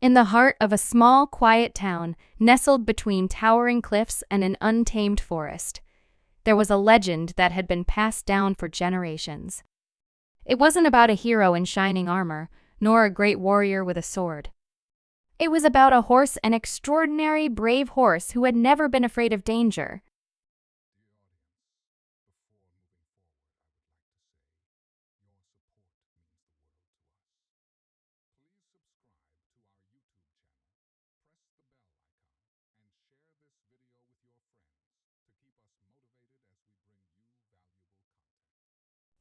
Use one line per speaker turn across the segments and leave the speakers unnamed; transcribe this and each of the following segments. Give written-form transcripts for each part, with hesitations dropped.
In the heart of a small, quiet town, nestled between towering cliffs and an untamed forest, there was a legend that had been passed down for generations. It wasn't about a hero in shining armor, nor a great warrior with a sword. It was about a horse, an extraordinary, brave horse who had never been afraid of danger.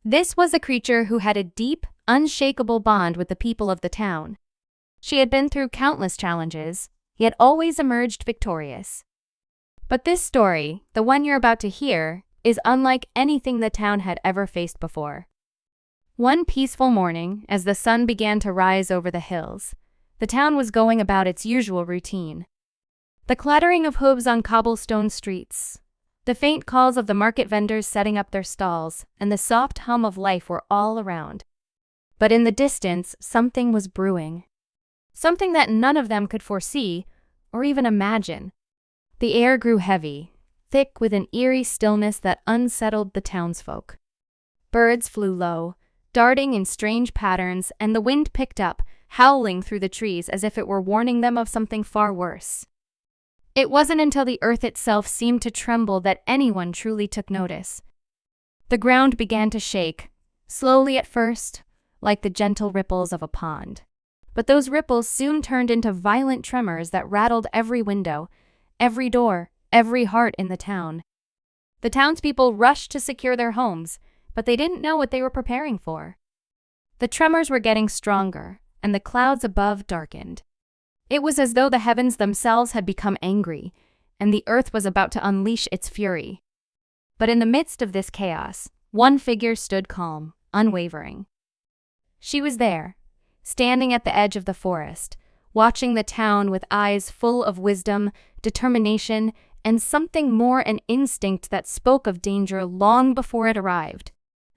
This was a creature who had a deep, unshakable bond with the people of the town. She had been through countless challenges, yet always emerged victorious. But this story, the one you're about to hear, is unlike anything the town had ever faced before. One peaceful morning, as the sun began to rise over the hills, the town was going about its usual routine. The clattering of hooves on cobblestone streets, the faint calls of the market vendors setting up their stalls, and the soft hum of life were all around. But in the distance, something was brewing. Something that none of them could foresee or even imagine. The air grew heavy, thick with an eerie stillness that unsettled the townsfolk. Birds flew low, darting in strange patterns, and the wind picked up, howling through the trees as if it were warning them of something far worse. It wasn't until the earth itself seemed to tremble that anyone truly took notice. The ground began to shake, slowly at first, like the gentle ripples of a pond. But those ripples soon turned into violent tremors that rattled every window, every door, every heart in the town. The townspeople rushed to secure their homes, but they didn't know what they were preparing for. The tremors were getting stronger, and the clouds above darkened. It was as though the heavens themselves had become angry, and the earth was about to unleash its fury. But in the midst of this chaos, one figure stood calm, unwavering. She was there, standing at the edge of the forest, watching the town with eyes full of wisdom, determination, and something more, an instinct that spoke of danger long before it arrived.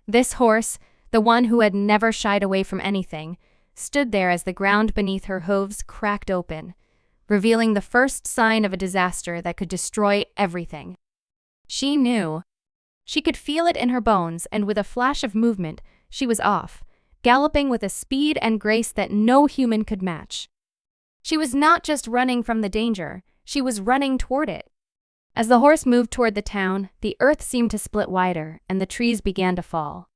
This horse, the one who had never shied away from anything, stood there as the ground beneath her hooves cracked open, revealing the first sign of a disaster that could destroy everything. She knew. She could feel it in her bones, and with a flash of movement, she was off, galloping with a speed and grace that no human could match. She was not just running from the danger, she was running toward it. As the horse moved toward the town, the earth seemed to split wider, and the trees began to fall.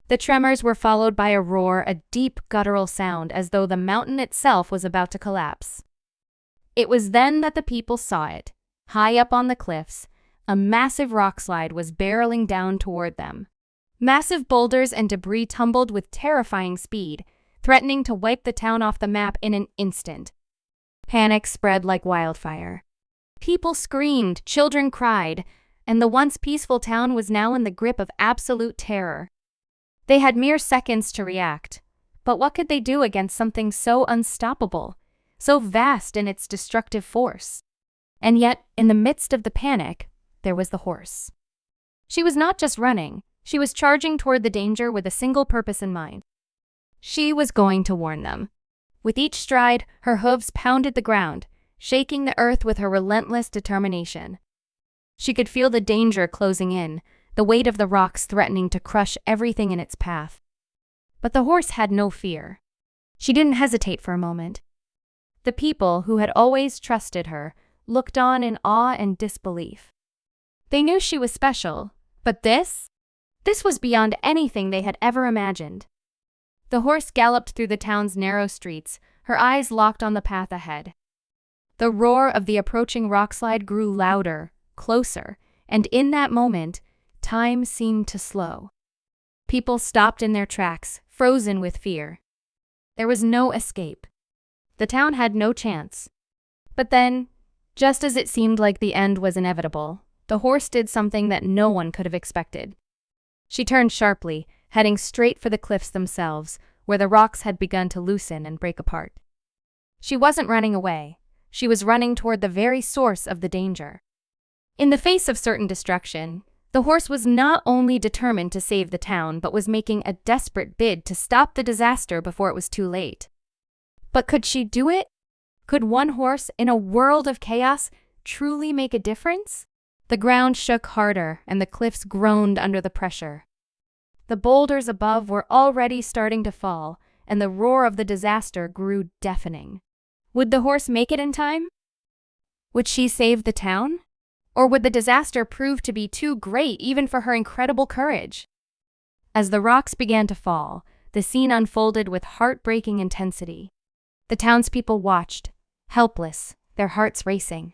The tremors were followed by a roar, a deep guttural sound, as though the mountain itself was about to collapse. It was then that the people saw it. High up on the cliffs, a massive rockslide was barreling down toward them. Massive boulders and debris tumbled with terrifying speed, threatening to wipe the town off the map in an instant. Panic spread like wildfire. People screamed, children cried, and the once peaceful town was now in the grip of absolute terror. They had mere seconds to react, but what could they do against something so unstoppable, so vast in its destructive force? And yet, in the midst of the panic, there was the horse. She was not just running, she was charging toward the danger with a single purpose in mind. She was going to warn them. With each stride, her hooves pounded the ground, shaking the earth with her relentless determination. She could feel the danger closing in, the weight of the rocks threatening to crush everything in its path. But the horse had no fear. She didn't hesitate for a moment. The people, who had always trusted her, looked on in awe and disbelief. They knew she was special, but this was beyond anything they had ever imagined. The horse galloped through the town's narrow streets, her eyes locked on the path ahead. The roar of the approaching rockslide grew louder, closer, and in that moment, time seemed to slow. People stopped in their tracks, frozen with fear. There was no escape. The town had no chance. But then, just as it seemed like the end was inevitable, the horse did something that no one could have expected. She turned sharply, heading straight for the cliffs themselves, where the rocks had begun to loosen and break apart. She wasn't running away. She was running toward the very source of the danger. In the face of certain destruction, the horse was not only determined to save the town, but was making a desperate bid to stop the disaster before it was too late. But could she do it? Could one horse, in a world of chaos, truly make a difference? The ground shook harder, and the cliffs groaned under the pressure. The boulders above were already starting to fall, and the roar of the disaster grew deafening. Would the horse make it in time? Would she save the town? Or would the disaster prove to be too great even for her incredible courage? As the rocks began to fall, the scene unfolded with heartbreaking intensity. The townspeople watched, helpless, their hearts racing.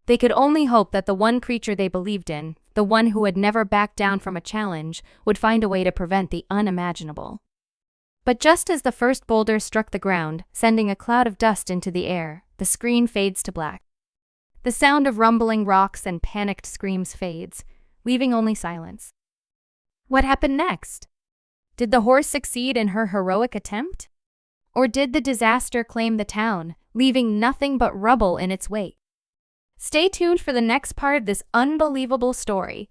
They could only hope that the one creature they believed in, the one who had never backed down from a challenge, would find a way to prevent the unimaginable. But just as the first boulder struck the ground, sending a cloud of dust into the air, the screen fades to black. The sound of rumbling rocks and panicked screams fades, leaving only silence. What happened next? Did the horse succeed in her heroic attempt? Or did the disaster claim the town, leaving nothing but rubble in its wake? Stay tuned for the next part of this unbelievable story.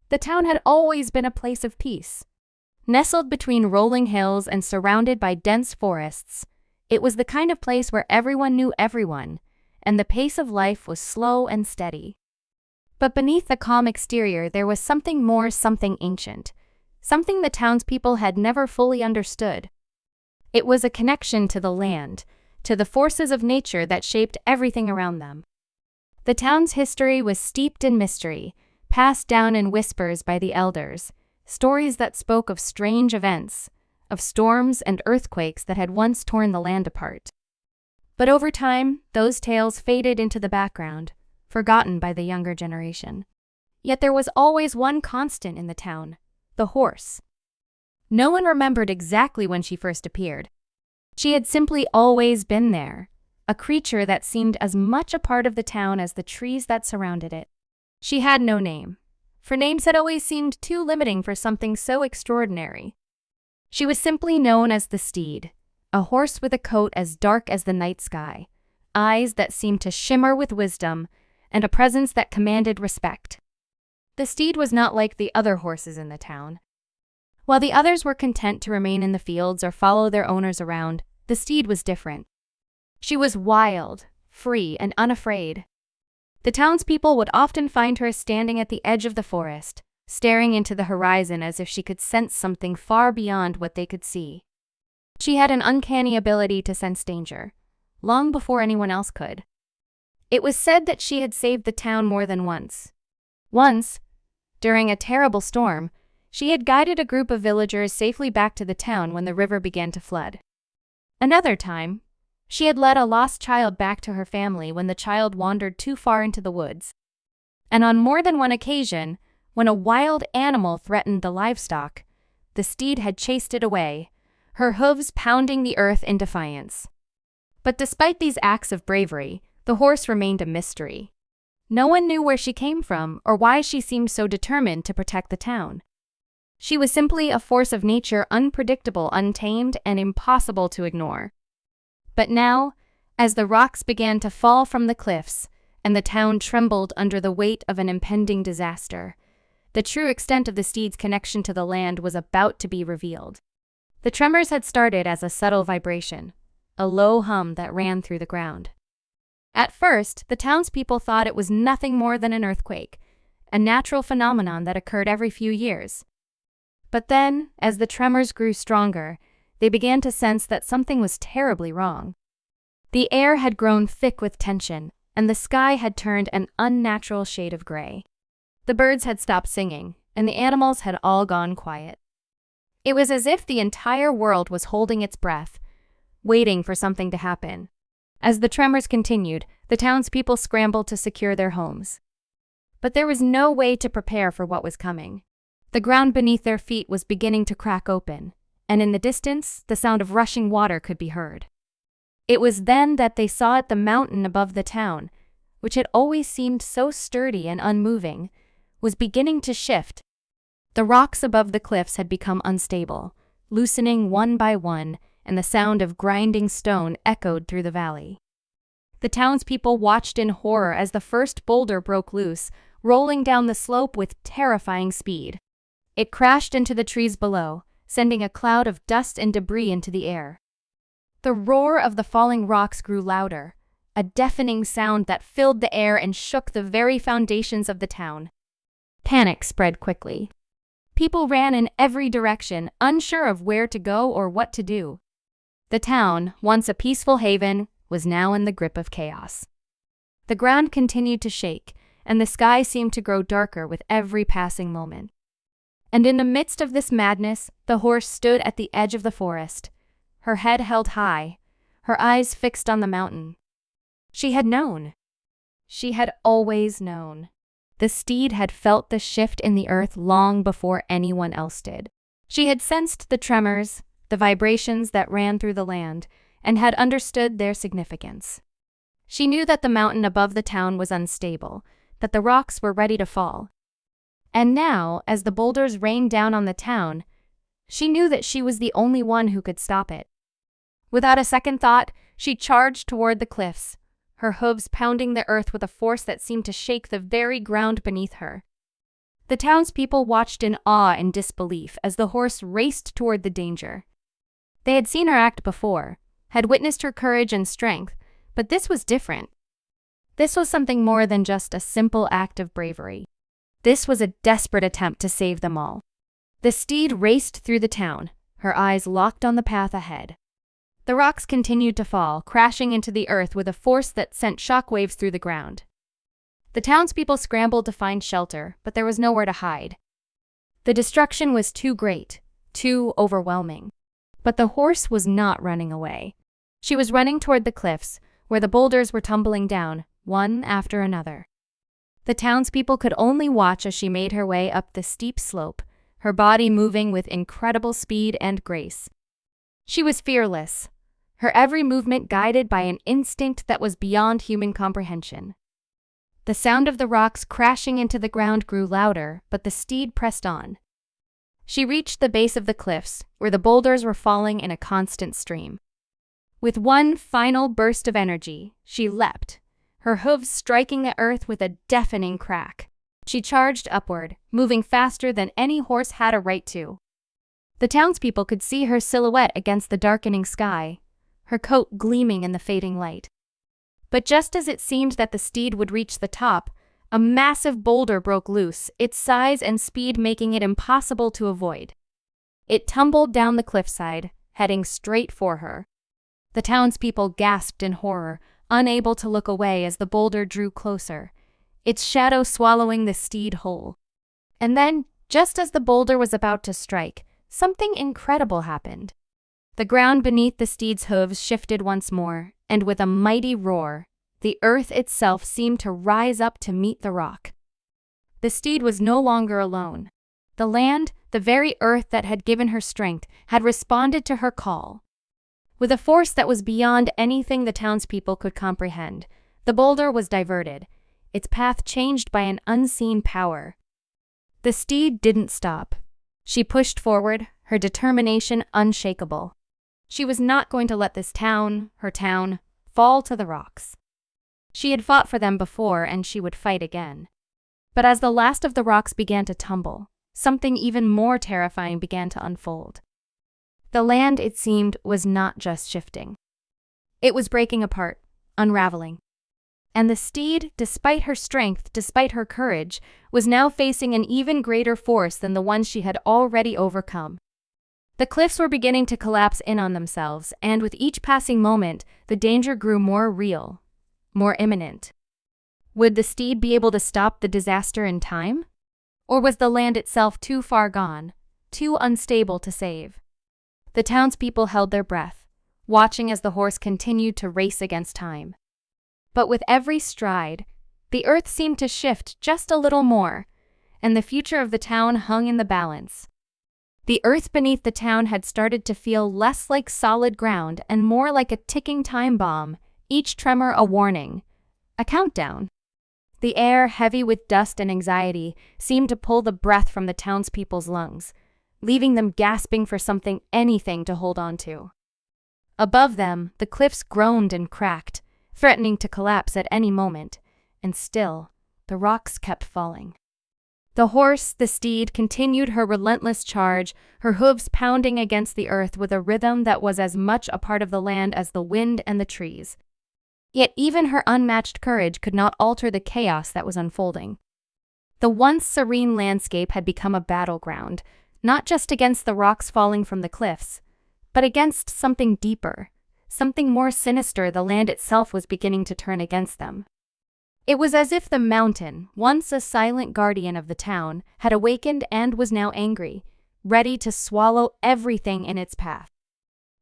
The town had always been a place of peace. Nestled between rolling hills and surrounded by dense forests, it was the kind of place where everyone knew everyone, and the pace of life was slow and steady. But beneath the calm exterior there was something more, something ancient, something the townspeople had never fully understood. It was a connection to the land, to the forces of nature that shaped everything around them. The town's history was steeped in mystery, passed down in whispers by the elders, stories that spoke of strange events, of storms and earthquakes that had once torn the land apart. But over time, those tales faded into the background, forgotten by the younger generation. Yet there was always one constant in the town: the horse. No one remembered exactly when she first appeared. She had simply always been there, a creature that seemed as much a part of the town as the trees that surrounded it. She had no name, for names had always seemed too limiting for something so extraordinary. She was simply known as the steed, a horse with a coat as dark as the night sky, eyes that seemed to shimmer with wisdom, and a presence that commanded respect. The steed was not like the other horses in the town. While the others were content to remain in the fields or follow their owners around, the steed was different. She was wild, free, and unafraid. The townspeople would often find her standing at the edge of the forest, staring into the horizon as if she could sense something far beyond what they could see. She had an uncanny ability to sense danger, long before anyone else could. It was said that she had saved the town more than once. Once, during a terrible storm, she had guided a group of villagers safely back to the town when the river began to flood. Another time, she had led a lost child back to her family when the child wandered too far into the woods. And on more than one occasion, when a wild animal threatened the livestock, the steed had chased it away, her hooves pounding the earth in defiance. But despite these acts of bravery, the horse remained a mystery. No one knew where she came from or why she seemed so determined to protect the town. She was simply a force of nature, unpredictable, untamed, and impossible to ignore. But now, as the rocks began to fall from the cliffs, and the town trembled under the weight of an impending disaster, the true extent of the steed's connection to the land was about to be revealed. The tremors had started as a subtle vibration, a low hum that ran through the ground. At first, the townspeople thought it was nothing more than an earthquake, a natural phenomenon that occurred every few years. But then, as the tremors grew stronger, they began to sense that something was terribly wrong. The air had grown thick with tension, and the sky had turned an unnatural shade of gray. The birds had stopped singing, and the animals had all gone quiet. It was as if the entire world was holding its breath, waiting for something to happen. As the tremors continued, the townspeople scrambled to secure their homes. But there was no way to prepare for what was coming. The ground beneath their feet was beginning to crack open, and in the distance, the sound of rushing water could be heard. It was then that they saw it, the mountain above the town, which had always seemed so sturdy and unmoving, was beginning to shift. The rocks above the cliffs had become unstable, loosening one by one, and the sound of grinding stone echoed through the valley. The townspeople watched in horror as the first boulder broke loose, rolling down the slope with terrifying speed. It crashed into the trees below, sending a cloud of dust and debris into the air. The roar of the falling rocks grew louder, a deafening sound that filled the air and shook the very foundations of the town. Panic spread quickly. People ran in every direction, unsure of where to go or what to do. The town, once a peaceful haven, was now in the grip of chaos. The ground continued to shake, and the sky seemed to grow darker with every passing moment. And in the midst of this madness, the horse stood at the edge of the forest, her head held high, her eyes fixed on the mountain. She had known. She had always known. The steed had felt the shift in the earth long before anyone else did. She had sensed the tremors, the vibrations that ran through the land, and had understood their significance. She knew that the mountain above the town was unstable, that the rocks were ready to fall. And now, as the boulders rained down on the town, she knew that she was the only one who could stop it. Without a second thought, she charged toward the cliffs, her hooves pounding the earth with a force that seemed to shake the very ground beneath her. The townspeople watched in awe and disbelief as the horse raced toward the danger. They had seen her act before, had witnessed her courage and strength, but this was different. This was something more than just a simple act of bravery. This was a desperate attempt to save them all. The steed raced through the town, her eyes locked on the path ahead. The rocks continued to fall, crashing into the earth with a force that sent shockwaves through the ground. The townspeople scrambled to find shelter, but there was nowhere to hide. The destruction was too great, too overwhelming. But the horse was not running away. She was running toward the cliffs, where the boulders were tumbling down, one after another. The townspeople could only watch as she made her way up the steep slope, her body moving with incredible speed and grace. She was fearless, her every movement guided by an instinct that was beyond human comprehension. The sound of the rocks crashing into the ground grew louder, but the steed pressed on. She reached the base of the cliffs, where the boulders were falling in a constant stream. With one final burst of energy, she leapt, her hooves striking the earth with a deafening crack. She charged upward, moving faster than any horse had a right to. The townspeople could see her silhouette against the darkening sky, her coat gleaming in the fading light. But just as it seemed that the steed would reach the top, a massive boulder broke loose, its size and speed making it impossible to avoid. It tumbled down the cliffside, heading straight for her. The townspeople gasped in horror, unable to look away as the boulder drew closer, its shadow swallowing the steed whole. And then, just as the boulder was about to strike, something incredible happened. The ground beneath the steed's hooves shifted once more, and with a mighty roar, the earth itself seemed to rise up to meet the rock. The steed was no longer alone. The land, the very earth that had given her strength, had responded to her call. With a force that was beyond anything the townspeople could comprehend, the boulder was diverted, its path changed by an unseen power. The steed didn't stop. She pushed forward, her determination unshakable. She was not going to let this town, her town, fall to the rocks. She had fought for them before, and she would fight again. But as the last of the rocks began to tumble, something even more terrifying began to unfold. The land, it seemed, was not just shifting. It was breaking apart, unraveling. And the steed, despite her strength, despite her courage, was now facing an even greater force than the one she had already overcome. The cliffs were beginning to collapse in on themselves, and with each passing moment, the danger grew more real, more imminent. Would the steed be able to stop the disaster in time? Or was the land itself too far gone, too unstable to save? The townspeople held their breath, watching as the horse continued to race against time. But with every stride, the earth seemed to shift just a little more, and the future of the town hung in the balance. The earth beneath the town had started to feel less like solid ground and more like a ticking time bomb, each tremor a warning, a countdown. The air, heavy with dust and anxiety, seemed to pull the breath from the townspeople's lungs, leaving them gasping for something, anything to hold on to. Above them, the cliffs groaned and cracked, threatening to collapse at any moment, and still, the rocks kept falling. The horse, the steed, continued her relentless charge, her hooves pounding against the earth with a rhythm that was as much a part of the land as the wind and the trees. Yet even her unmatched courage could not alter the chaos that was unfolding. The once serene landscape had become a battleground, not just against the rocks falling from the cliffs, but against something deeper, something more sinister. The land itself was beginning to turn against them. It was as if the mountain, once a silent guardian of the town, had awakened and was now angry, ready to swallow everything in its path.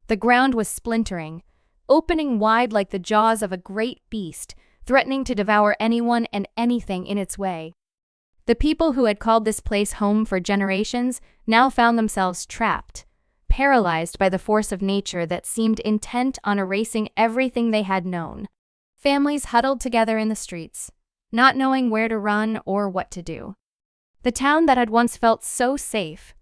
The ground was splintering, opening wide like the jaws of a great beast, threatening to devour anyone and anything in its way. The people who had called this place home for generations now found themselves trapped, paralyzed by the force of nature that seemed intent on erasing everything they had known. Families huddled together in the streets, not knowing where to run or what to do. The town that had once felt so safe,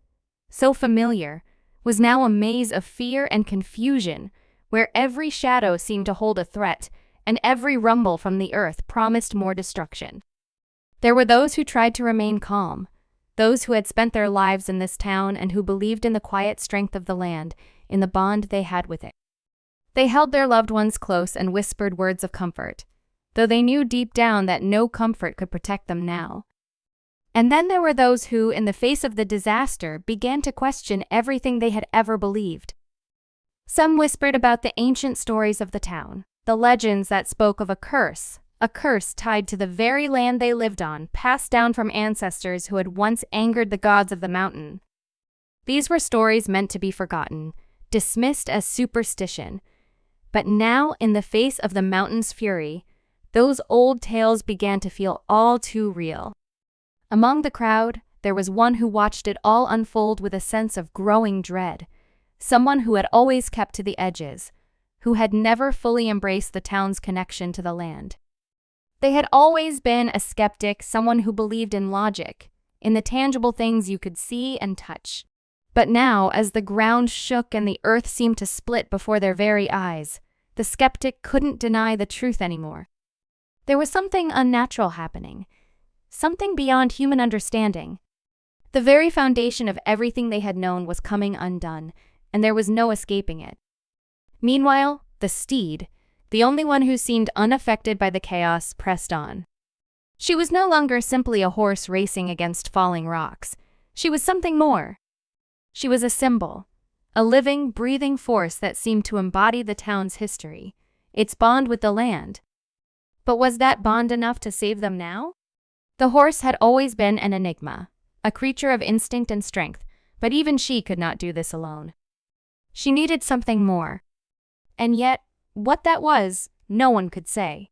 so familiar, was now a maze of fear and confusion, where every shadow seemed to hold a threat, and every rumble from the earth promised more destruction. There were those who tried to remain calm, those who had spent their lives in this town and who believed in the quiet strength of the land, in the bond they had with it. They held their loved ones close and whispered words of comfort, though they knew deep down that no comfort could protect them now. And then there were those who, in the face of the disaster, began to question everything they had ever believed. Some whispered about the ancient stories of the town, the legends that spoke of a curse tied to the very land they lived on, passed down from ancestors who had once angered the gods of the mountain. These were stories meant to be forgotten, dismissed as superstition. But now, in the face of the mountain's fury, those old tales began to feel all too real. Among the crowd, there was one who watched it all unfold with a sense of growing dread, someone who had always kept to the edges, who had never fully embraced the town's connection to the land. They had always been a skeptic, someone who believed in logic, in the tangible things you could see and touch. But now, as the ground shook and the earth seemed to split before their very eyes, the skeptic couldn't deny the truth anymore. There was something unnatural happening, something beyond human understanding. The very foundation of everything they had known was coming undone, and there was no escaping it. Meanwhile, the steed, the only one who seemed unaffected by the chaos, pressed on. She was no longer simply a horse racing against falling rocks. She was something more. She was a symbol, a living, breathing force that seemed to embody the town's history, its bond with the land. But was that bond enough to save them now? The horse had always been an enigma, a creature of instinct and strength, but even she could not do this alone. She needed something more. And yet, what that was, no one could say.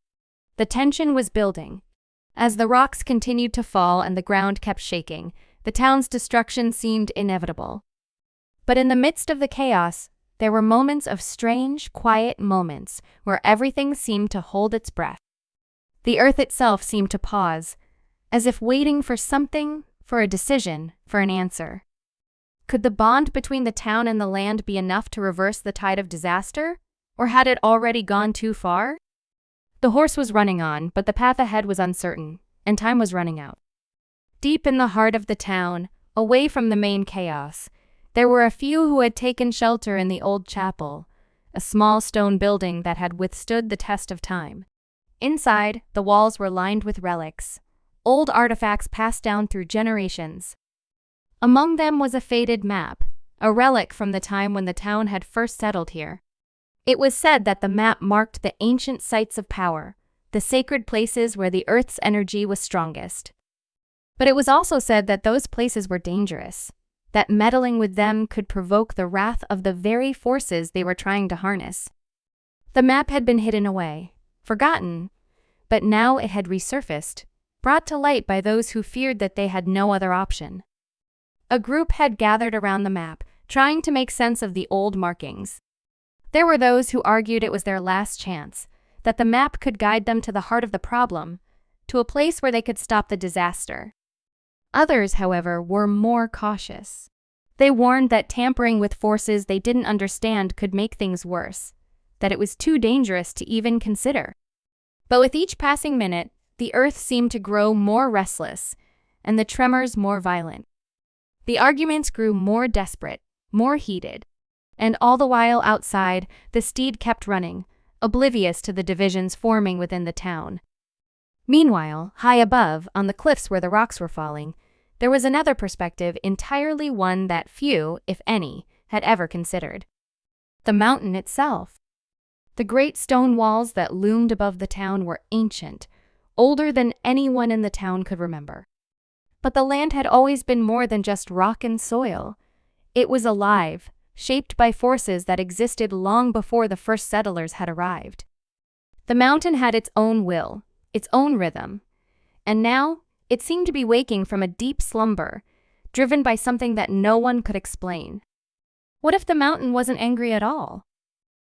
The tension was building. As the rocks continued to fall and the ground kept shaking, the town's destruction seemed inevitable. But in the midst of the chaos, there were moments of strange, quiet moments where everything seemed to hold its breath. The earth itself seemed to pause, as if waiting for something, for a decision, for an answer. Could the bond between the town and the land be enough to reverse the tide of disaster? Or had it already gone too far? The horse was running on, but the path ahead was uncertain, and time was running out. Deep in the heart of the town, away from the main chaos, there were a few who had taken shelter in the old chapel, a small stone building that had withstood the test of time. Inside, the walls were lined with relics, old artifacts passed down through generations. Among them was a faded map, a relic from the time when the town had first settled here. It was said that the map marked the ancient sites of power, the sacred places where the earth's energy was strongest. But it was also said that those places were dangerous, that meddling with them could provoke the wrath of the very forces they were trying to harness. The map had been hidden away, forgotten, but now it had resurfaced, brought to light by those who feared that they had no other option. A group had gathered around the map, trying to make sense of the old markings. There were those who argued it was their last chance, that the map could guide them to the heart of the problem, to a place where they could stop the disaster. Others, however, were more cautious. They warned that tampering with forces they didn't understand could make things worse, that it was too dangerous to even consider. But with each passing minute, the earth seemed to grow more restless, and the tremors more violent. The arguments grew more desperate, more heated. And all the while outside, the steed kept running, oblivious to the divisions forming within the town. Meanwhile, high above, on the cliffs where the rocks were falling, there was another perspective, entirely one that few, if any, had ever considered. The mountain itself. The great stone walls that loomed above the town were ancient, older than anyone in the town could remember. But the land had always been more than just rock and soil. It was alive, shaped by forces that existed long before the first settlers had arrived. The mountain had its own will, its own rhythm, and now it seemed to be waking from a deep slumber, driven by something that no one could explain. What if the mountain wasn't angry at all?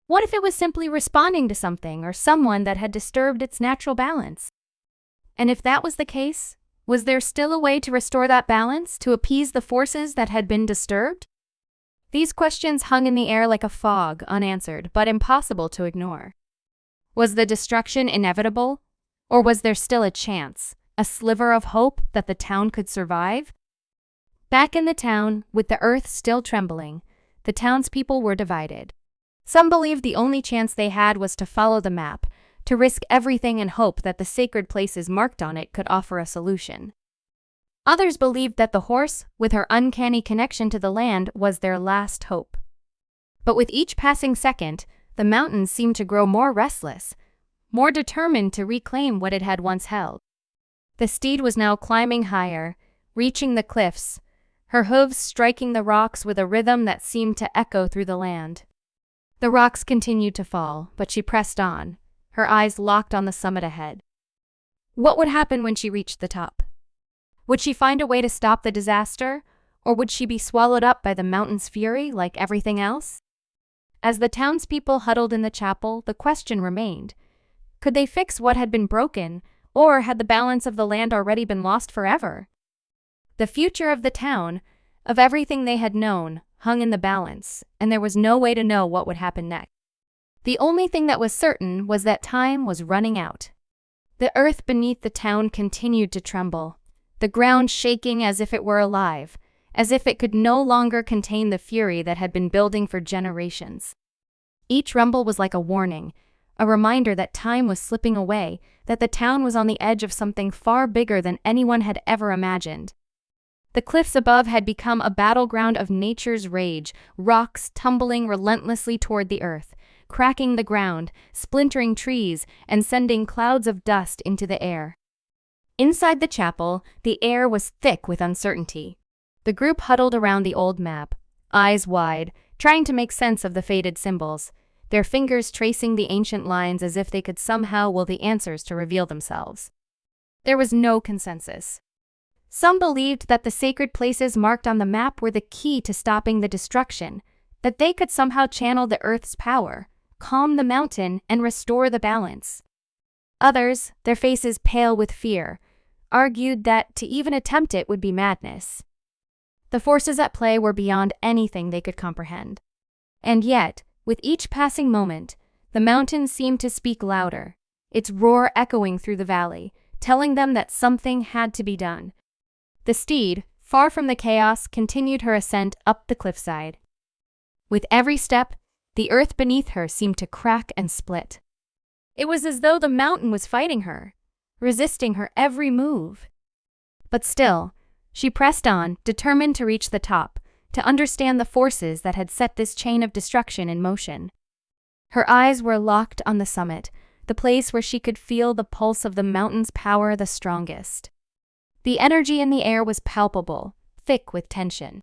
What if it was simply responding to something or someone that had disturbed its natural balance? And if that was the case, was there still a way to restore that balance, to appease the forces that had been disturbed? These questions hung in the air like a fog, unanswered, but impossible to ignore. Was the destruction inevitable? Or was there still a chance, a sliver of hope that the town could survive? Back in the town, with the earth still trembling, the townspeople were divided. Some believed the only chance they had was to follow the map, to risk everything and hope that the sacred places marked on it could offer a solution. Others believed that the horse, with her uncanny connection to the land, was their last hope. But with each passing second, the mountains seemed to grow more restless, more determined to reclaim what it had once held. The steed was now climbing higher, reaching the cliffs, her hooves striking the rocks with a rhythm that seemed to echo through the land. The rocks continued to fall, but she pressed on, her eyes locked on the summit ahead. What would happen when she reached the top? Would she find a way to stop the disaster, or would she be swallowed up by the mountain's fury like everything else? As the townspeople huddled in the chapel, the question remained. Could they fix what had been broken, or had the balance of the land already been lost forever? The future of the town, of everything they had known, hung in the balance, and there was no way to know what would happen next. The only thing that was certain was that time was running out. The earth beneath the town continued to tremble, the ground shaking as if it were alive, as if it could no longer contain the fury that had been building for generations. Each rumble was like a warning, a reminder that time was slipping away, that the town was on the edge of something far bigger than anyone had ever imagined. The cliffs above had become a battleground of nature's rage, rocks tumbling relentlessly toward the earth, cracking the ground, splintering trees, and sending clouds of dust into the air. Inside the chapel, the air was thick with uncertainty. The group huddled around the old map, eyes wide, trying to make sense of the faded symbols, their fingers tracing the ancient lines as if they could somehow will the answers to reveal themselves. There was no consensus. Some believed that the sacred places marked on the map were the key to stopping the destruction, that they could somehow channel the earth's power, calm the mountain, and restore the balance. Others, their faces pale with fear, argued that to even attempt it would be madness. The forces at play were beyond anything they could comprehend. And yet, with each passing moment, the mountain seemed to speak louder, its roar echoing through the valley, telling them that something had to be done. The steed, far from the chaos, continued her ascent up the cliffside. With every step, the earth beneath her seemed to crack and split. It was as though the mountain was fighting her, resisting her every move. But still, she pressed on, determined to reach the top, to understand the forces that had set this chain of destruction in motion. Her eyes were locked on the summit, the place where she could feel the pulse of the mountain's power the strongest. The energy in the air was palpable, thick with tension.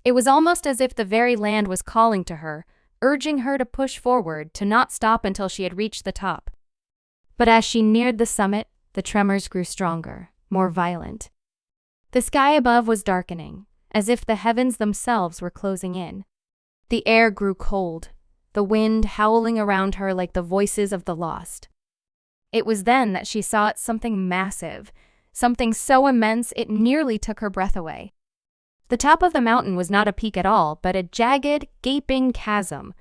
It was almost as if the very land was calling to her, urging her to push forward, to not stop until she had reached the top. But as she neared the summit, the tremors grew stronger, more violent. The sky above was darkening, as if the heavens themselves were closing in. The air grew cold, the wind howling around her like the voices of the lost. It was then that she saw something massive, something so immense it nearly took her breath away. The top of the mountain was not a peak at all, but a jagged, gaping chasm,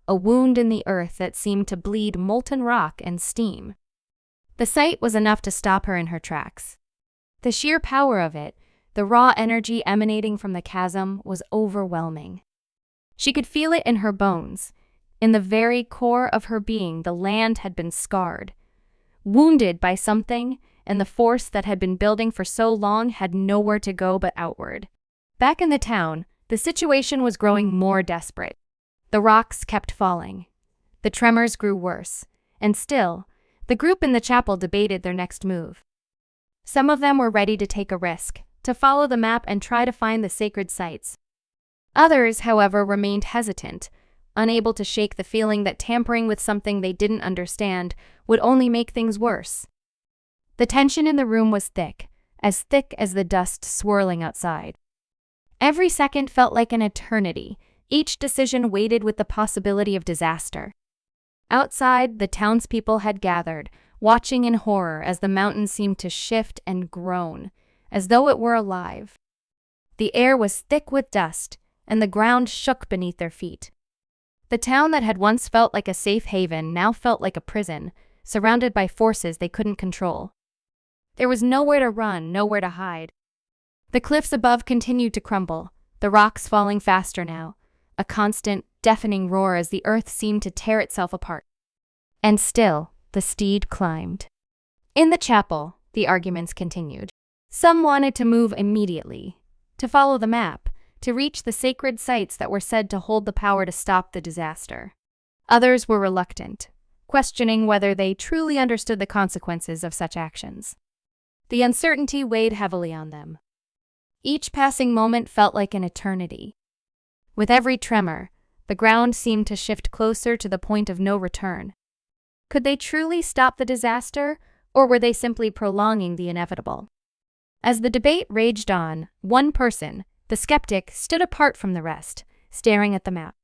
a wound in the earth that seemed to bleed molten rock and steam. The sight was enough to stop her in her tracks. The sheer power of it, the raw energy emanating from the chasm, was overwhelming. She could feel it in her bones, In the very core of her being, the land had been scarred, wounded by something, and the force that had been building for so long had nowhere to go but outward. Back in the town, the situation was growing more desperate. The rocks kept falling. The tremors grew worse, and still, the group in the chapel debated their next move. Some of them were ready to take a risk, to follow the map and try to find the sacred sites. Others, however, remained hesitant, unable to shake the feeling that tampering with something they didn't understand would only make things worse. The tension in the room was thick as the dust swirling outside. Every second felt like an eternity. Each decision weighted with the possibility of disaster. Outside, the townspeople had gathered, watching in horror as the mountain seemed to shift and groan, as though it were alive. The air was thick with dust, and the ground shook beneath their feet. The town that had once felt like a safe haven now felt like a prison, surrounded by forces they couldn't control. There was nowhere to run, nowhere to hide. The cliffs above continued to crumble, the rocks falling faster now, a constant, deafening roar as the earth seemed to tear itself apart. And still, the steed climbed. In the chapel, the arguments continued. Some wanted to move immediately, to follow the map, to reach the sacred sites that were said to hold the power to stop the disaster. Others were reluctant, questioning whether they truly understood the consequences of such actions. The uncertainty weighed heavily on them. Each passing moment felt like an eternity. With every tremor, the ground seemed to shift closer to the point of no return. Could they truly stop the disaster, or were they simply prolonging the inevitable? As the debate raged on, one person, the skeptic, stood apart from the rest, staring at the map.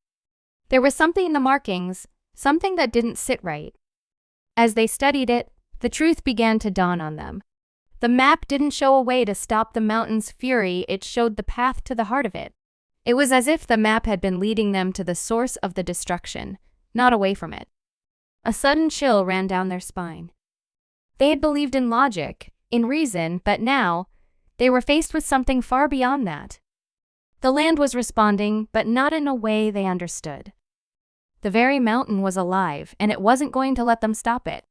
There was something in the markings, something that didn't sit right. As they studied it, the truth began to dawn on them. The map didn't show a way to stop the mountain's fury, it showed the path to the heart of it. It was as if the map had been leading them to the source of the destruction, not away from it. A sudden chill ran down their spine. They had believed in logic, in reason, but now, they were faced with something far beyond that. The land was responding, but not in a way they understood. The very mountain was alive, and it wasn't going to let them stop it.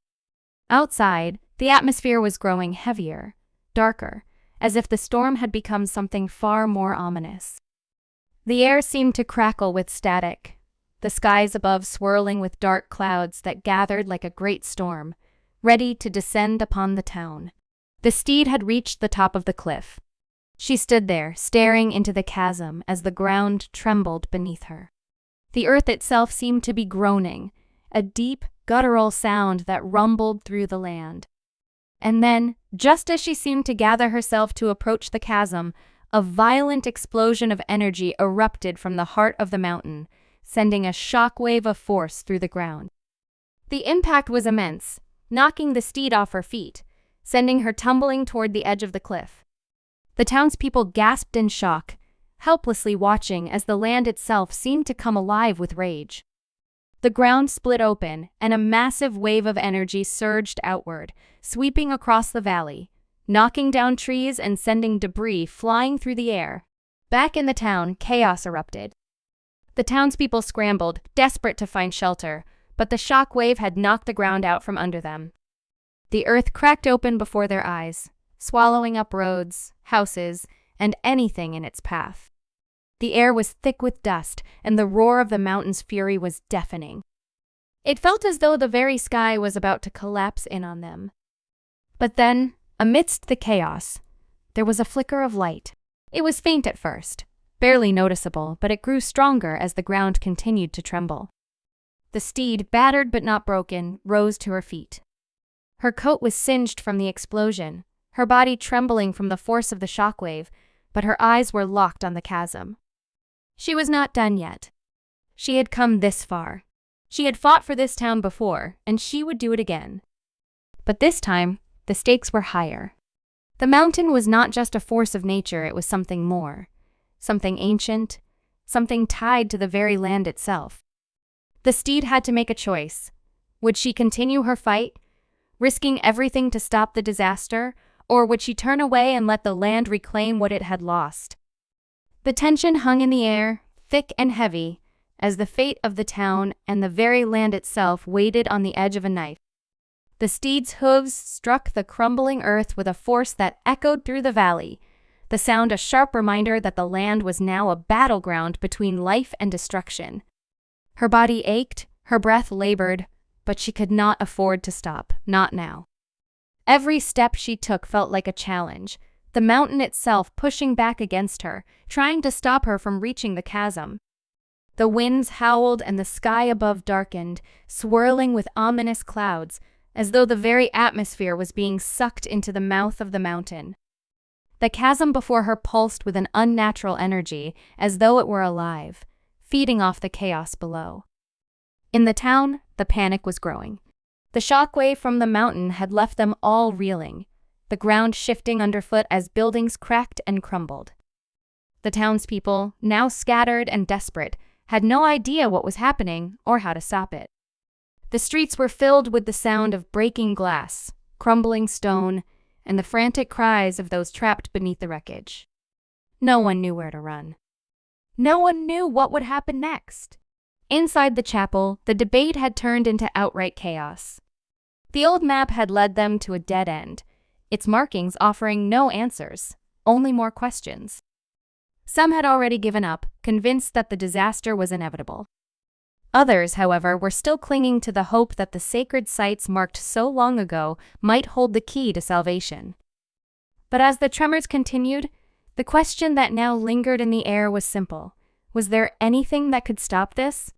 Outside, the atmosphere was growing heavier, darker, as if the storm had become something far more ominous. The air seemed to crackle with static, the skies above swirling with dark clouds that gathered like a great storm, ready to descend upon the town. The steed had reached the top of the cliff. She stood there, staring into the chasm as the ground trembled beneath her. The earth itself seemed to be groaning, a deep, guttural sound that rumbled through the land. And then, just as she seemed to gather herself to approach the chasm, a violent explosion of energy erupted from the heart of the mountain, sending a shockwave of force through the ground. The impact was immense, knocking the steed off her feet, sending her tumbling toward the edge of the cliff. The townspeople gasped in shock, helplessly watching as the land itself seemed to come alive with rage. The ground split open, and a massive wave of energy surged outward, sweeping across the valley, knocking down trees and sending debris flying through the air. Back in the town, chaos erupted. The townspeople scrambled, desperate to find shelter, but the shock wave had knocked the ground out from under them. The earth cracked open before their eyes, swallowing up roads, houses, and anything in its path. The air was thick with dust, and the roar of the mountain's fury was deafening. It felt as though the very sky was about to collapse in on them. But then, amidst the chaos, there was a flicker of light. It was faint at first, barely noticeable, but it grew stronger as the ground continued to tremble. The steed, battered but not broken, rose to her feet. Her coat was singed from the explosion, her body trembling from the force of the shockwave, but her eyes were locked on the chasm. She was not done yet. She had come this far. She had fought for this town before, and she would do it again. But this time, the stakes were higher. The mountain was not just a force of nature, it was something more. Something ancient, something tied to the very land itself. The steed had to make a choice. Would she continue her fight, risking everything to stop the disaster, or would she turn away and let the land reclaim what it had lost? The tension hung in the air, thick and heavy, as the fate of the town and the very land itself waited on the edge of a knife. The steed's hooves struck the crumbling earth with a force that echoed through the valley, the sound a sharp reminder that the land was now a battleground between life and destruction. Her body ached, her breath labored, but she could not afford to stop, not now. Every step she took felt like a challenge, the mountain itself pushing back against her, trying to stop her from reaching the chasm. The winds howled and the sky above darkened, swirling with ominous clouds, as though the very atmosphere was being sucked into the mouth of the mountain. The chasm before her pulsed with an unnatural energy, as though it were alive, feeding off the chaos below. In the town, the panic was growing. The shockwave from the mountain had left them all reeling, the ground shifting underfoot as buildings cracked and crumbled. The townspeople, now scattered and desperate, had no idea what was happening or how to stop it. The streets were filled with the sound of breaking glass, crumbling stone, and the frantic cries of those trapped beneath the wreckage. No one knew where to run. No one knew what would happen next. Inside the chapel, the debate had turned into outright chaos. The old map had led them to a dead end, its markings offering no answers, only more questions. Some had already given up, convinced that the disaster was inevitable. Others, however, were still clinging to the hope that the sacred sites marked so long ago might hold the key to salvation. But as the tremors continued, the question that now lingered in the air was simple. Was there anything that could stop this?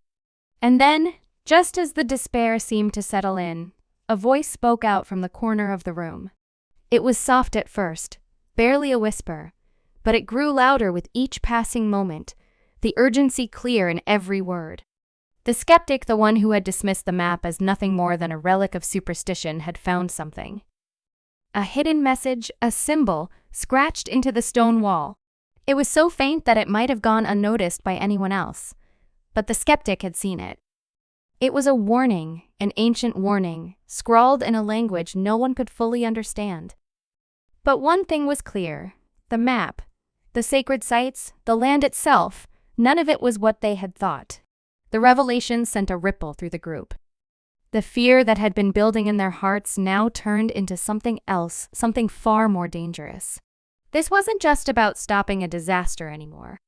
And then, just as the despair seemed to settle in, a voice spoke out from the corner of the room. It was soft at first, barely a whisper, but it grew louder with each passing moment, the urgency clear in every word. The skeptic, the one who had dismissed the map as nothing more than a relic of superstition, had found something. A hidden message, a symbol, scratched into the stone wall. It was so faint that it might have gone unnoticed by anyone else, but the skeptic had seen it. It was a warning, an ancient warning, scrawled in a language no one could fully understand. But one thing was clear: the map, the sacred sites, the land itself, none of it was what they had thought. The revelation sent a ripple through the group. The fear that had been building in their hearts now turned into something else, something far more dangerous. This wasn't just about stopping a disaster anymore.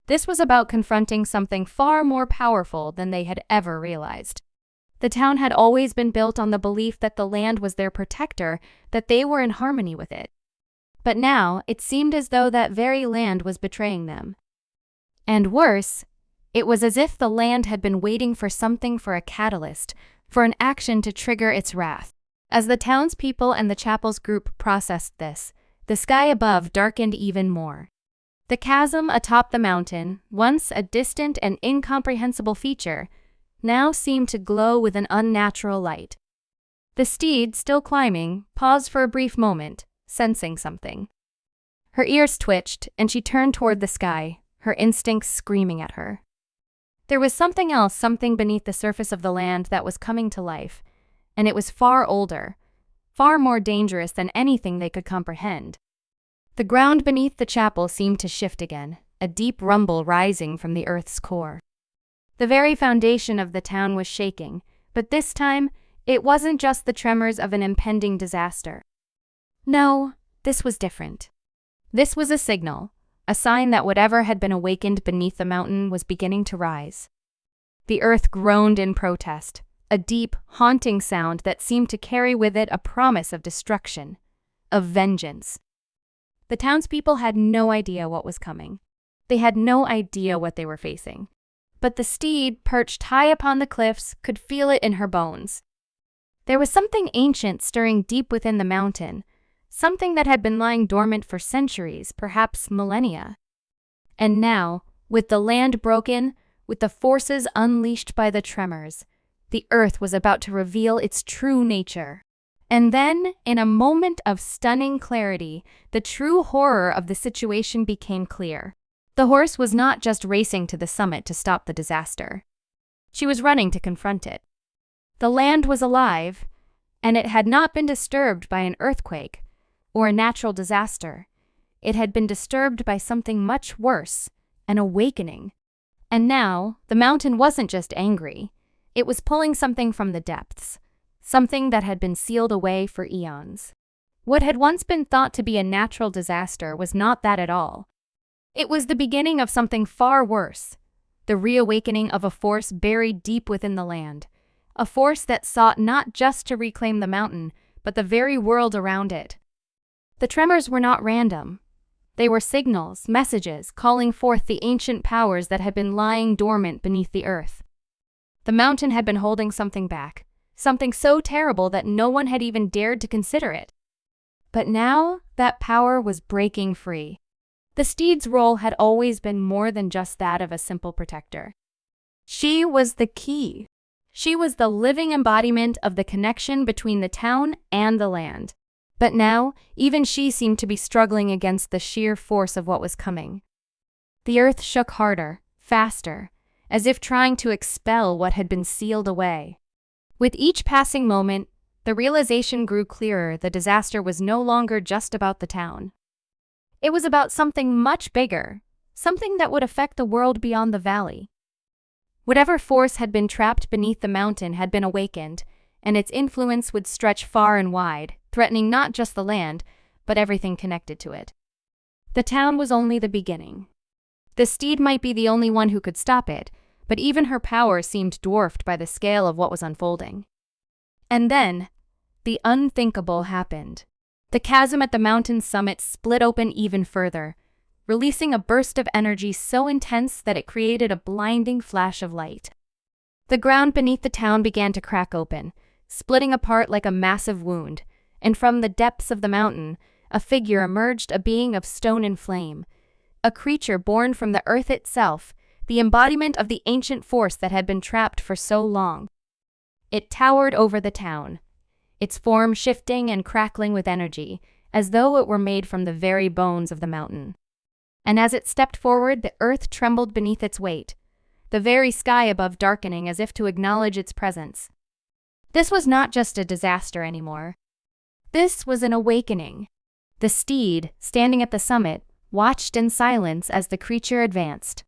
This was about confronting something far more powerful than they had ever realized. The town had always been built on the belief that the land was their protector, that they were in harmony with it. But now, it seemed as though that very land was betraying them. And worse, it was as if the land had been waiting for something, for a catalyst, for an action to trigger its wrath. As the townspeople and the chapel's group processed this, the sky above darkened even more. The chasm atop the mountain, once a distant and incomprehensible feature, now seemed to glow with an unnatural light. The steed, still climbing, paused for a brief moment, sensing something. Her ears twitched, and she turned toward the sky, her instincts screaming at her. There was something else, something beneath the surface of the land that was coming to life, and it was far older, far more dangerous than anything they could comprehend. The ground beneath the chapel seemed to shift again, a deep rumble rising from the earth's core. The very foundation of the town was shaking, but this time, it wasn't just the tremors of an impending disaster. No, this was different. This was a signal, a sign that whatever had been awakened beneath the mountain was beginning to rise. The earth groaned in protest, a deep, haunting sound that seemed to carry with it a promise of destruction, of vengeance. The townspeople had no idea what was coming. They had no idea what they were facing. But the steed, perched high upon the cliffs, could feel it in her bones. There was something ancient stirring deep within the mountain, something that had been lying dormant for centuries, perhaps millennia. And now, with the land broken, with the forces unleashed by the tremors, the earth was about to reveal its true nature. And then, in a moment of stunning clarity, the true horror of the situation became clear. The horse was not just racing to the summit to stop the disaster. She was running to confront it. The land was alive, and it had not been disturbed by an earthquake or a natural disaster. It had been disturbed by something much worse, an awakening. And now, the mountain wasn't just angry. It was pulling something from the depths, something that had been sealed away for eons. What had once been thought to be a natural disaster was not that at all. It was the beginning of something far worse, the reawakening of a force buried deep within the land, a force that sought not just to reclaim the mountain, but the very world around it. The tremors were not random. They were signals, messages, calling forth the ancient powers that had been lying dormant beneath the earth. The mountain had been holding something back, something so terrible that no one had even dared to consider it. But now, that power was breaking free. The steed's role had always been more than just that of a simple protector. She was the key. She was the living embodiment of the connection between the town and the land. But now, even she seemed to be struggling against the sheer force of what was coming. The earth shook harder, faster, as if trying to expel what had been sealed away. With each passing moment, the realization grew clearer: the disaster was no longer just about the town. It was about something much bigger, something that would affect the world beyond the valley. Whatever force had been trapped beneath the mountain had been awakened, and its influence would stretch far and wide, threatening not just the land, but everything connected to it. The town was only the beginning. The steed might be the only one who could stop it, but even her power seemed dwarfed by the scale of what was unfolding. And then, the unthinkable happened. The chasm at the mountain's summit split open even further, releasing a burst of energy so intense that it created a blinding flash of light. The ground beneath the town began to crack open, splitting apart like a massive wound, and from the depths of the mountain, a figure emerged, a being of stone and flame, a creature born from the earth itself, the embodiment of the ancient force that had been trapped for so long. It towered over the town, its form shifting and crackling with energy, as though it were made from the very bones of the mountain. And as it stepped forward, the earth trembled beneath its weight, the very sky above darkening as if to acknowledge its presence. This was not just a disaster anymore. This was an awakening. The steed, standing at the summit, watched in silence as the creature advanced.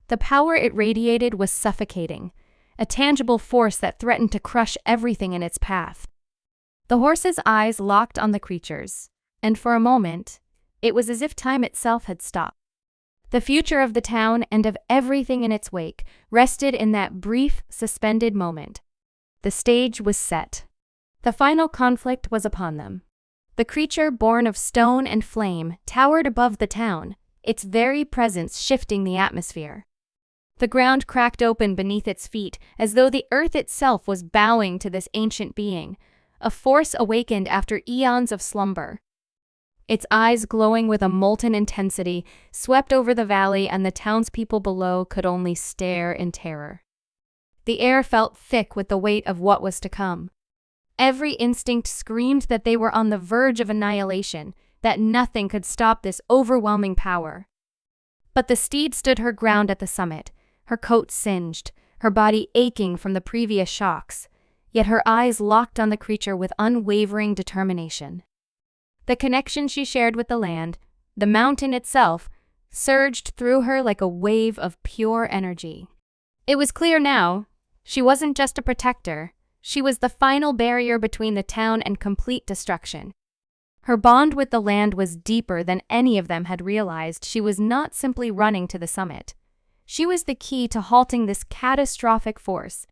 The power it radiated was suffocating, a tangible force that threatened to crush everything in its path. The horse's eyes locked on the creature's, and for a moment, it was as if time itself had stopped. The future of the town and of everything in its wake rested in that brief, suspended moment. The stage was set. The final conflict was upon them. The creature born of stone and flame towered above the town, its very presence shifting the atmosphere. The ground cracked open beneath its feet as though the earth itself was bowing to this ancient being, a force awakened after eons of slumber. Its eyes, glowing with a molten intensity, swept over the valley, and the townspeople below could only stare in terror. The air felt thick with the weight of what was to come. Every instinct screamed that they were on the verge of annihilation, that nothing could stop this overwhelming power. But the steed stood her ground at the summit, her coat singed, her body aching from the previous shocks, yet her eyes locked on the creature with unwavering determination. The connection she shared with the land, the mountain itself, surged through her like a wave of pure energy. It was clear now, she wasn't just a protector, she was the final barrier between the town and complete destruction. Her bond with the land was deeper than any of them had realized. She was not simply running to the summit. She was the key to halting this catastrophic force.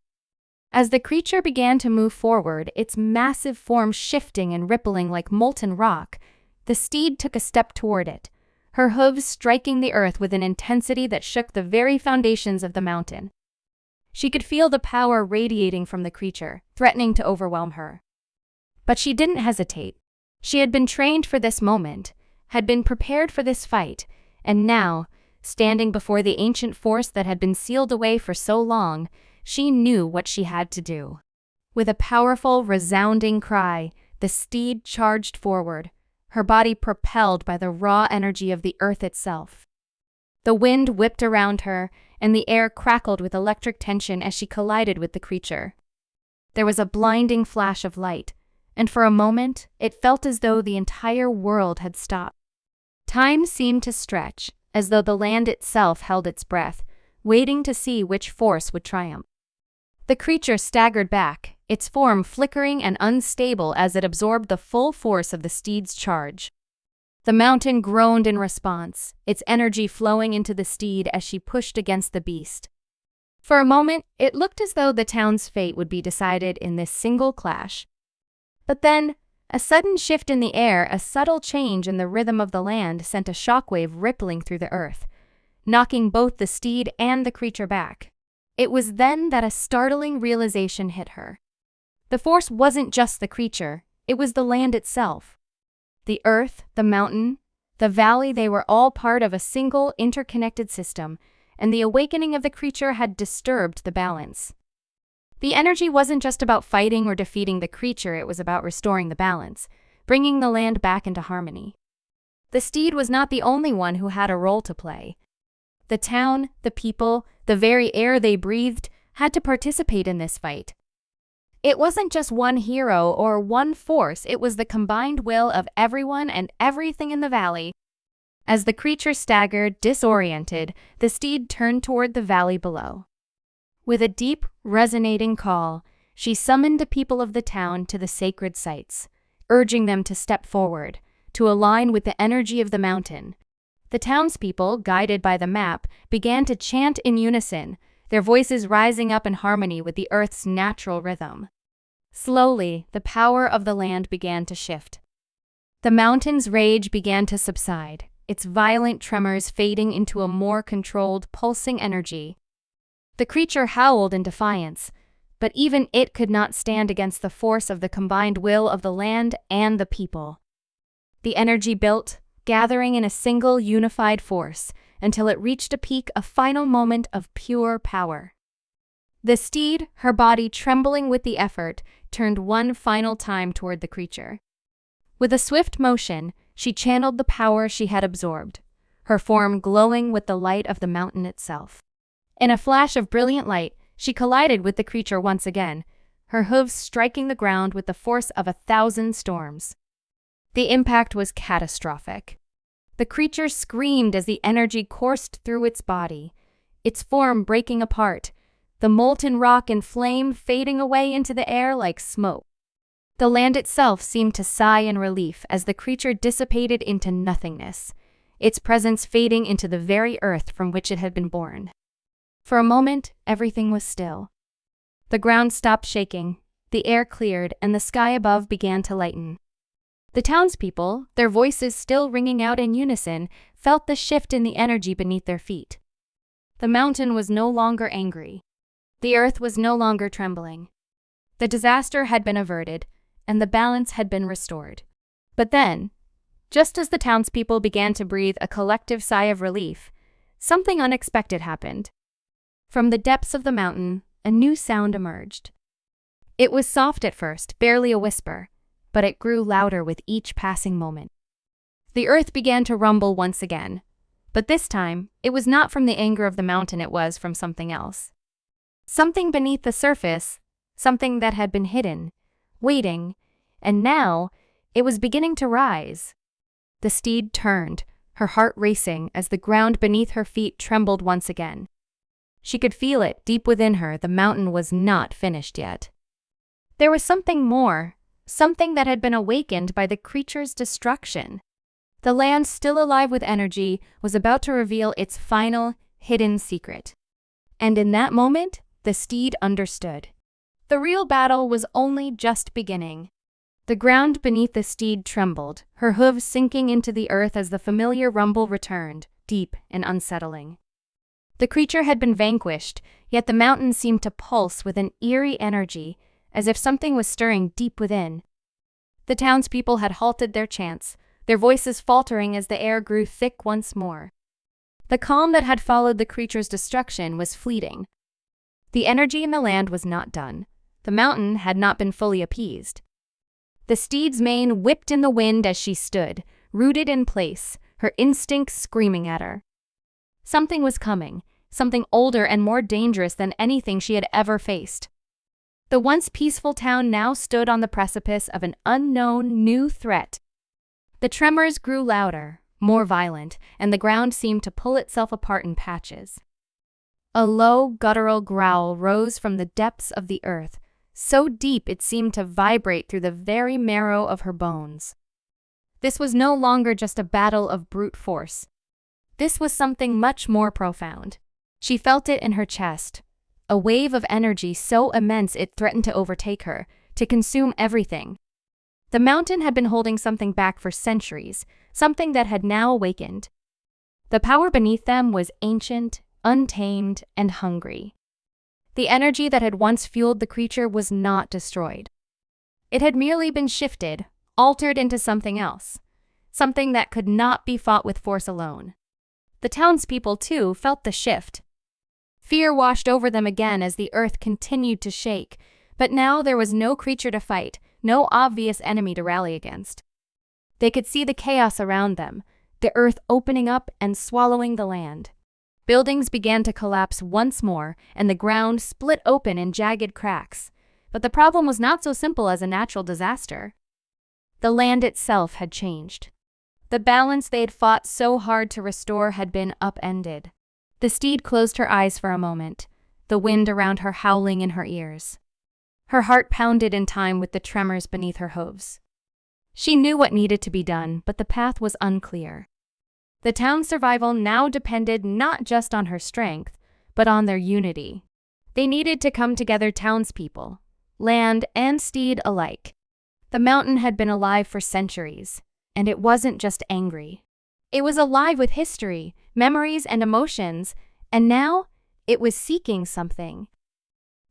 As the creature began to move forward, its massive form shifting and rippling like molten rock, the steed took a step toward it, her hooves striking the earth with an intensity that shook the very foundations of the mountain. She could feel the power radiating from the creature, threatening to overwhelm her. But she didn't hesitate. She had been trained for this moment, had been prepared for this fight, and now, standing before the ancient force that had been sealed away for so long, she knew what she had to do. With a powerful, resounding cry, the steed charged forward, her body propelled by the raw energy of the earth itself. The wind whipped around her, and the air crackled with electric tension as she collided with the creature. There was a blinding flash of light, and for a moment, it felt as though the entire world had stopped. Time seemed to stretch, as though the land itself held its breath, waiting to see which force would triumph. The creature staggered back, its form flickering and unstable as it absorbed the full force of the steed's charge. The mountain groaned in response, its energy flowing into the steed as she pushed against the beast. For a moment, it looked as though the town's fate would be decided in this single clash. But then, a sudden shift in the air, a subtle change in the rhythm of the land sent a shockwave rippling through the earth, knocking both the steed and the creature back. It was then that a startling realization hit her. The force wasn't just the creature, it was the land itself. The earth, the mountain, the valley, they were all part of a single, interconnected system, and the awakening of the creature had disturbed the balance. The energy wasn't just about fighting or defeating the creature, it was about restoring the balance, bringing the land back into harmony. The steed was not the only one who had a role to play. The town, the people, the very air they breathed had to participate in this fight. It wasn't just one hero or one force, it was the combined will of everyone and everything in the valley. As the creature staggered, disoriented, the steed turned toward the valley below. With a deep, resonating call, she summoned the people of the town to the sacred sites, urging them to step forward, to align with the energy of the mountain. The townspeople, guided by the map, began to chant in unison, their voices rising up in harmony with the earth's natural rhythm. Slowly, the power of the land began to shift. The mountain's rage began to subside, its violent tremors fading into a more controlled, pulsing energy. The creature howled in defiance, but even it could not stand against the force of the combined will of the land and the people. The energy built, gathering in a single unified force, until it reached a peak, a final moment of pure power. The steed, her body trembling with the effort, turned one final time toward the creature. With a swift motion, she channeled the power she had absorbed, her form glowing with the light of the mountain itself. In a flash of brilliant light, she collided with the creature once again, her hooves striking the ground with the force of 1,000 storms. The impact was catastrophic. The creature screamed as the energy coursed through its body, its form breaking apart, the molten rock and flame fading away into the air like smoke. The land itself seemed to sigh in relief as the creature dissipated into nothingness, its presence fading into the very earth from which it had been born. For a moment, everything was still. The ground stopped shaking, the air cleared, and the sky above began to lighten. The townspeople, their voices still ringing out in unison, felt the shift in the energy beneath their feet. The mountain was no longer angry. The earth was no longer trembling. The disaster had been averted, and the balance had been restored. But then, just as the townspeople began to breathe a collective sigh of relief, something unexpected happened. From the depths of the mountain, a new sound emerged. It was soft at first, barely a whisper, but it grew louder with each passing moment. The earth began to rumble once again, but this time, it was not from the anger of the mountain, it was from something else. Something beneath the surface, something that had been hidden, waiting, and now, it was beginning to rise. The steed turned, her heart racing as the ground beneath her feet trembled once again. She could feel it deep within her, the mountain was not finished yet. There was something more, something that had been awakened by the creature's destruction. The land, still alive with energy, was about to reveal its final, hidden secret. And in that moment, the steed understood. The real battle was only just beginning. The ground beneath the steed trembled, her hooves sinking into the earth as the familiar rumble returned, deep and unsettling. The creature had been vanquished, yet the mountain seemed to pulse with an eerie energy, as if something was stirring deep within. The townspeople had halted their chants, their voices faltering as the air grew thick once more. The calm that had followed the creature's destruction was fleeting. The energy in the land was not done. The mountain had not been fully appeased. The steed's mane whipped in the wind as she stood, rooted in place, her instincts screaming at her. Something was coming, something older and more dangerous than anything she had ever faced. The once peaceful town now stood on the precipice of an unknown new threat. The tremors grew louder, more violent, and the ground seemed to pull itself apart in patches. A low, guttural growl rose from the depths of the earth, so deep it seemed to vibrate through the very marrow of her bones. This was no longer just a battle of brute force. This was something much more profound. She felt it in her chest, a wave of energy so immense it threatened to overtake her, to consume everything. The mountain had been holding something back for centuries, something that had now awakened. The power beneath them was ancient, untamed, and hungry. The energy that had once fueled the creature was not destroyed. It had merely been shifted, altered into something else, something that could not be fought with force alone. The townspeople, too, felt the shift. Fear washed over them again as the earth continued to shake, but now there was no creature to fight, no obvious enemy to rally against. They could see the chaos around them, the earth opening up and swallowing the land. Buildings began to collapse once more, and the ground split open in jagged cracks. But the problem was not so simple as a natural disaster. The land itself had changed. The balance they had fought so hard to restore had been upended. The steed closed her eyes for a moment, the wind around her howling in her ears. Her heart pounded in time with the tremors beneath her hooves. She knew what needed to be done, but the path was unclear. The town's survival now depended not just on her strength, but on their unity. They needed to come together, townspeople, land and steed alike. The mountain had been alive for centuries, and it wasn't just angry. It was alive with history, memories, and emotions, and now it was seeking something.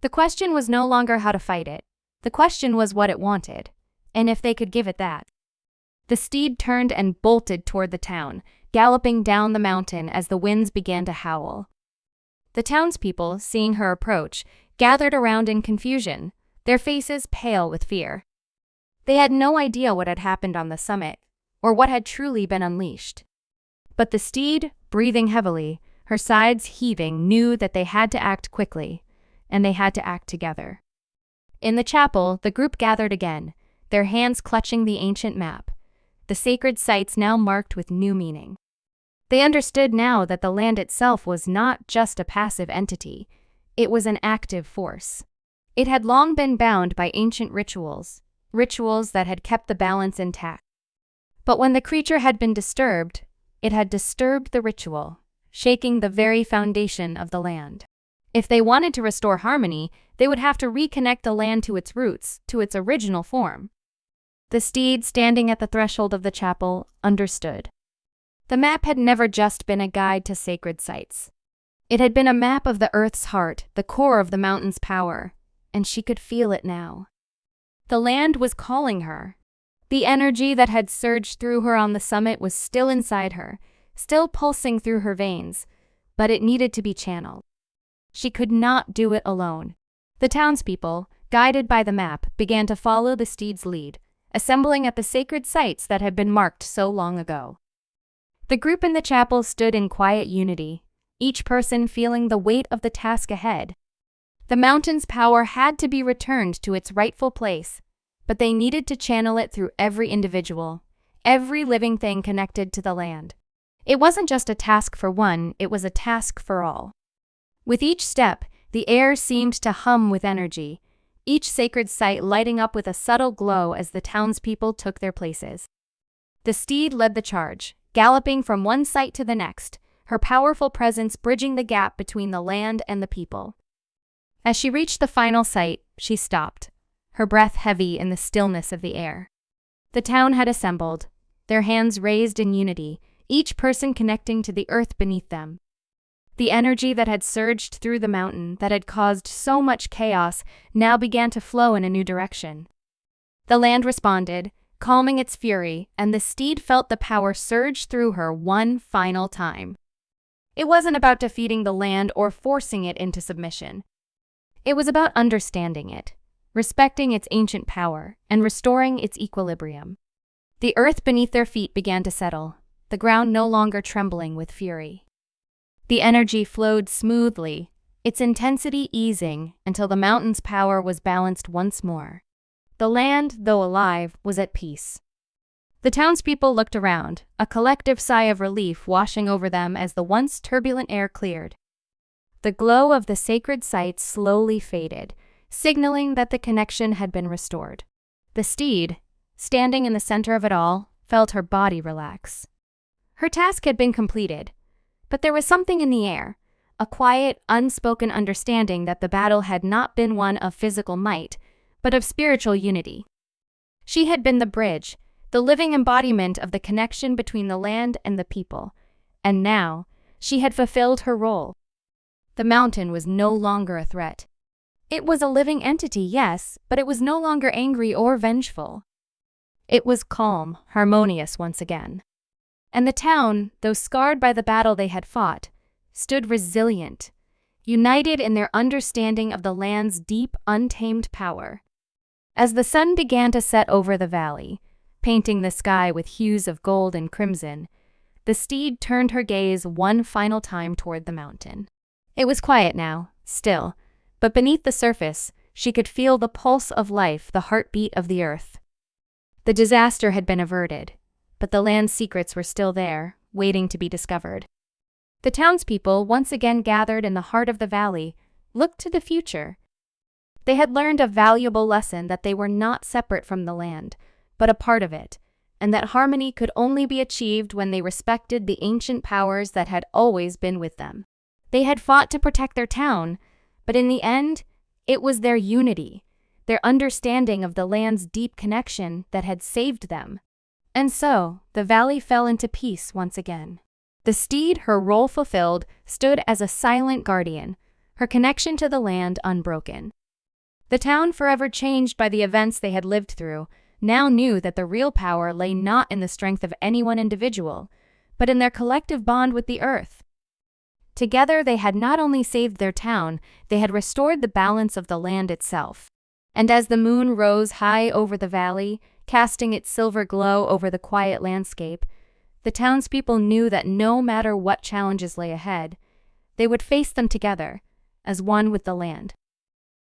The question was no longer how to fight it. The question was what it wanted, and if they could give it that. The steed turned and bolted toward the town, galloping down the mountain as the winds began to howl. The townspeople, seeing her approach, gathered around in confusion, their faces pale with fear. They had no idea what had happened on the summit, or what had truly been unleashed. But the steed, breathing heavily, her sides heaving, knew that they had to act quickly, and they had to act together. In the chapel, the group gathered again, their hands clutching the ancient map, the sacred sites now marked with new meaning. They understood now that the land itself was not just a passive entity, it was an active force. It had long been bound by ancient rituals that had kept the balance intact. But when the creature had been disturbed, it had disturbed the ritual, shaking the very foundation of the land. If they wanted to restore harmony, they would have to reconnect the land to its roots, to its original form. The steed, standing at the threshold of the chapel, understood. The map had never just been a guide to sacred sites. It had been a map of the earth's heart, the core of the mountain's power, and she could feel it now. The land was calling her. The energy that had surged through her on the summit was still inside her, still pulsing through her veins, but it needed to be channeled. She could not do it alone. The townspeople, guided by the map, began to follow the steed's lead, assembling at the sacred sites that had been marked so long ago. The group in the chapel stood in quiet unity, each person feeling the weight of the task ahead. The mountain's power had to be returned to its rightful place, but they needed to channel it through every individual, every living thing connected to the land. It wasn't just a task for one, it was a task for all. With each step, the air seemed to hum with energy, each sacred site lighting up with a subtle glow as the townspeople took their places. The steed led the charge, galloping from one site to the next, her powerful presence bridging the gap between the land and the people. As she reached the final site, she stopped, her breath heavy in the stillness of the air. The town had assembled, their hands raised in unity, each person connecting to the earth beneath them. The energy that had surged through the mountain, that had caused so much chaos, now began to flow in a new direction. The land responded, calming its fury, and the steed felt the power surge through her one final time. It wasn't about defeating the land or forcing it into submission. It was about understanding it, respecting its ancient power, and restoring its equilibrium. The earth beneath their feet began to settle, the ground no longer trembling with fury. The energy flowed smoothly, its intensity easing until the mountain's power was balanced once more. The land, though alive, was at peace. The townspeople looked around, a collective sigh of relief washing over them as the once turbulent air cleared. The glow of the sacred site slowly faded, signaling that the connection had been restored. The steed, standing in the center of it all, felt her body relax. Her task had been completed, but there was something in the air, a quiet, unspoken understanding that the battle had not been one of physical might, but of spiritual unity. She had been the bridge, the living embodiment of the connection between the land and the people, and now she had fulfilled her role. The mountain was no longer a threat. It was a living entity, yes, but it was no longer angry or vengeful. It was calm, harmonious once again. And the town, though scarred by the battle they had fought, stood resilient, united in their understanding of the land's deep, untamed power. As the sun began to set over the valley, painting the sky with hues of gold and crimson, the steed turned her gaze one final time toward the mountain. It was quiet now, still, but beneath the surface, she could feel the pulse of life, the heartbeat of the earth. The disaster had been averted, but the land's secrets were still there, waiting to be discovered. The townspeople, once again gathered in the heart of the valley, looked to the future. They had learned a valuable lesson that they were not separate from the land, but a part of it, and that harmony could only be achieved when they respected the ancient powers that had always been with them. They had fought to protect their town, but in the end, it was their unity, their understanding of the land's deep connection that had saved them. And so, the valley fell into peace once again. The steed, her role fulfilled, stood as a silent guardian, her connection to the land unbroken. The town, forever changed by the events they had lived through, now knew that the real power lay not in the strength of any one individual, but in their collective bond with the earth. Together they had not only saved their town, they had restored the balance of the land itself. And as the moon rose high over the valley, casting its silver glow over the quiet landscape, the townspeople knew that no matter what challenges lay ahead, they would face them together, as one with the land.